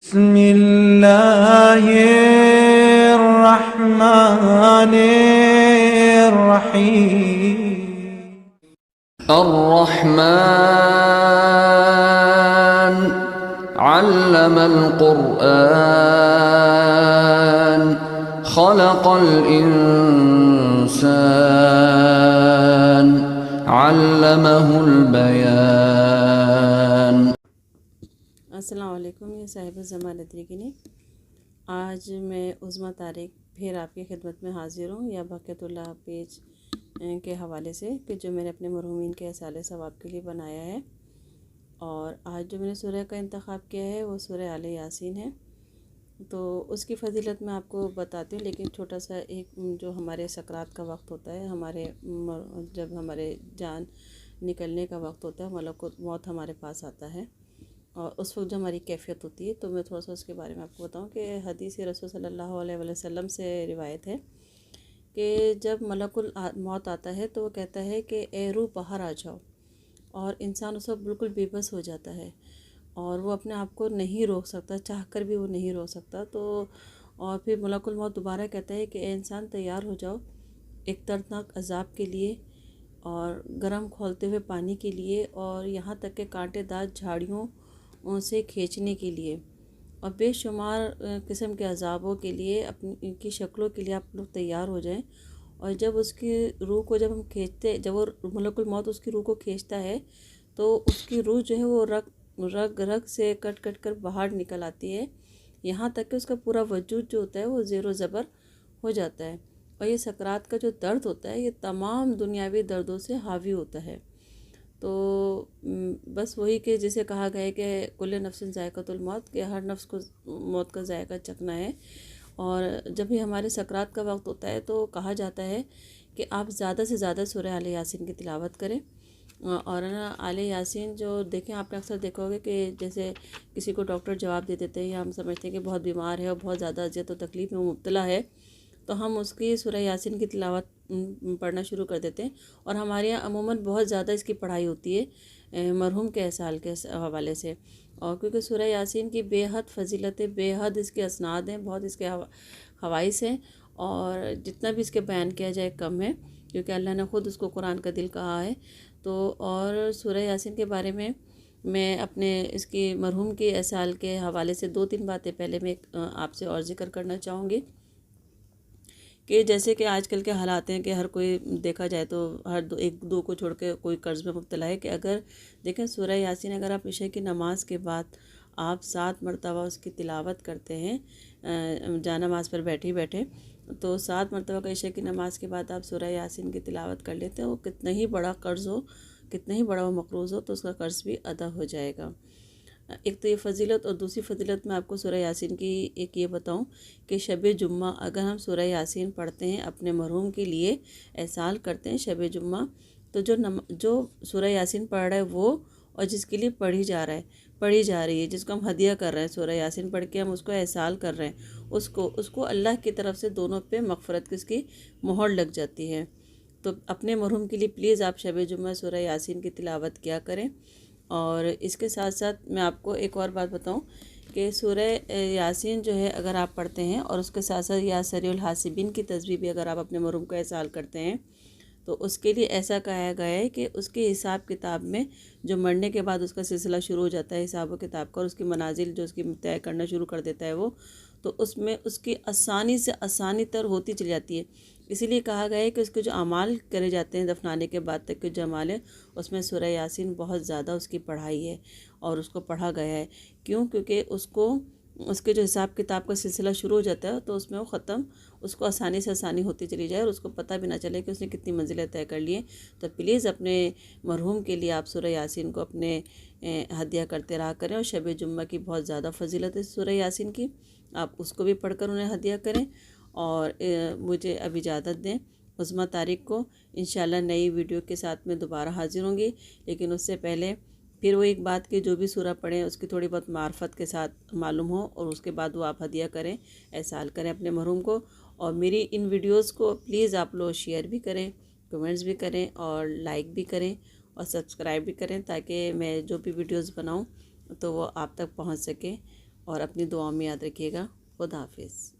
बिस्मिल्लाहिर्रहमानिर्रहीम। अर्रहमान अल्लमल कुरआन खलक़ल इंसान अल्लमहुल बयान। अस्सलाम वालेकुम। ये साहिब ज़मान अदरीगिनी। आज मैं उज़्मा तारिक फिर आपकी खिदमत में हाज़िर हूँ या बरकतुल्लाह पेज के हवाले से कि जो मैंने अपने मरहूमीन के असाले सवाब के लिए बनाया है। और आज जो मैंने सूरह का इंतखाब किया है वो सूरह आले यासीन है। तो उसकी फ़जीलत मैं आपको बताती हूँ, लेकिन छोटा सा एक जो हमारे सकरात का वक्त होता है, जब हमारे जान निकलने का वक्त होता है, मलकुल मौत हमारे पास आता है और उस वक्त जो हमारी कैफ़ियत होती है, तो मैं थोड़ा सा उसके बारे में आपको बताऊं कि हदीस रसूल सल्लल्लाहु अलैहि वसल्लम से रिवायत है कि जब मलकुल मौत आता है तो वो कहता है कि ए रूह बाहर आ जाओ, और इंसान उस वक्त बिल्कुल बेबस हो जाता है और वो अपने आप को नहीं रोक सकता, चाह कर भी वो नहीं रोक सकता। तो और फिर मलकुल मौत दोबारा कहता है कि ए इंसान तैयार हो जाओ एक दर्दनाक अजाब के लिए और गर्म खौलते हुए पानी के लिए और यहाँ तक के कांटेदार झाड़ियों उनसे खींचने के लिए और बेशुमार किस्म के अजाबों के लिए, अपनी इनकी शक्लों के लिए आप लोग तैयार हो जाएं। और जब उसकी रूह को जब हम खींचते, जब वो मलकुल मौत उसकी रूह को खींचता है तो उसकी रूह जो है वो रग रग से कट कट कर बाहर निकल आती है, यहाँ तक कि उसका पूरा वजूद जो होता है वो ज़ेरो ज़बर हो जाता है। और ये सकरात का जो दर्द होता है ये तमाम दुनियावी दर्दों से हावी होता है। तो बस वही कि जिसे कहा गया है कि कुल्ले नफ्सिन ज़ायक़तुल मौत, कि हर नफ्स को मौत का जायका चखना है। और जब भी हमारे सकरात का वक्त होता है तो कहा जाता है कि आप ज़्यादा से ज़्यादा सूरह आले यासीन की तिलावत करें। और ना आले यासीन जो देखें, आपने अक्सर देखा होगा कि जैसे किसी को डॉक्टर जवाब दे देते हैं या हम समझते हैं कि बहुत बीमार है और बहुत ज़्यादा अज़ियत और तकलीफ़ में मुब्तला है, तो हम उसकी सूरह यासीन की तिलावत पढ़ना शुरू कर देते हैं। और हमारे यहाँ अमूमन बहुत ज़्यादा इसकी पढ़ाई होती है मरहूम के असाल के हवाले से। और क्योंकि सूरह यासीन की बेहद फ़जीलतें, बेहद इसके असनाद हैं, बहुत इसके हवाइस हैं और जितना भी इसके बयान किया जाए कम है, क्योंकि अल्लाह ने ख़ुद उसको कुरान का दिल कहा है। तो और सूरह यासीन के बारे में मैं अपने इसकी मरहूम के असाल के हवाले से 2-3 बातें पहले मैं आपसे और ज़िक्र करना चाहूँगी कि जैसे कि आजकल के हालात हैं कि हर कोई देखा जाए तो एक दो को छोड़ के कोई कर्ज़ में मुब्तला है। कि अगर देखें सूरह यासीन अगर आप इशा की नमाज़ के बाद आप 7 मरतबा उसकी तिलावत करते हैं जानमाज़ पर बैठे बैठे, तो 7 मरतबा का इशा की नमाज़ के बाद आप सूरह यासीन की तिलावत कर लेते हैं, वो कितना ही बड़ा कर्ज़ हो, कितना ही बड़ा वो मक़रूज़ हो, तो उसका कर्ज़ भी अदा हो जाएगा। एक तो ये फ़जीलत, और दूसरी फ़जीलत मैं आपको सूरह यासीन की एक ये बताऊं कि शब जुम्मा अगर हम सूरह यासीन पढ़ते हैं, अपने मरहूम के लिए एहसाल करते हैं शब जुम्मा, तो जो सूरह यासीन पढ़ रहा है वो, और जिसके लिए पढ़ी जा रही है, जिसको हम हदिया कर रहे हैं, सूरह यासीन पढ़ के हम उसको एहसाल कर रहे हैं, उसको अल्लाह की तरफ से दोनों पे मग़फ़रत की उसकी मोहर लग जाती है। तो अपने मरहूम के लिए प्लीज़ आप शब जुम्मा सूरह यासीन की तिलावत किया करें। और इसके साथ साथ मैं आपको एक और बात बताऊं कि सूरह यासीन जो है अगर आप पढ़ते हैं और उसके साथ साथ या सरीउल हासिबीन की तस्बीह भी अगर आप अपने मरहूम का एहसाल करते हैं, तो उसके लिए ऐसा कहा गया है कि उसके हिसाब किताब में जो मरने के बाद उसका सिलसिला शुरू हो जाता है हिसाब किताब का, और उसकी मनाजिल जो उसकी तय करना शुरू कर देता है वो, तो उसमें उसकी आसानी से आसानी तर होती चली जाती है। इसीलिए कहा गया है कि उसके जो अमाल करे जाते हैं दफनाने के बाद तक के जो अमाल है, उसमें सूरह यासीन बहुत ज़्यादा उसकी पढ़ाई है और उसको पढ़ा गया है। क्यों? क्योंकि उसके जो हिसाब किताब का सिलसिला शुरू हो जाता है तो उसमें वो ख़त्म, उसको आसानी से आसानी होती चली जाए और उसको पता भी ना चले कि उसने कितनी मंजिलें तय कर ली हैं। तो प्लीज़ अपने मरहूम के लिए आप सूरह यासीन को अपने हदिया करते रहा करें। और शब जुम्मा की बहुत ज़्यादा फजीलत है सूरह यासीन की, आप उसको भी पढ़कर उन्हें हदिया करें। और मुझे अब इजाज़त दें, उज़्मा तारिक को इंशाल्लाह नई वीडियो के साथ में दोबारा हाजिर होंगी। लेकिन उससे पहले फिर वो एक बात कि जो भी सूरह पढ़ें उसकी थोड़ी बहुत मार्फत के साथ मालूम हो, और उसके बाद वो आप हदिया करें, एहसाल करें अपने मरहूम को। और मेरी इन वीडियोज़ को प्लीज़ आप लोग शेयर भी करें, कमेंट्स भी करें और लाइक भी करें और सब्सक्राइब भी करें, ताकि मैं जो भी वीडियोज़ बनाऊँ तो वो आप तक पहुँच सके। और अपनी दुआओं में याद रखिएगा। खुदा हाफिज़।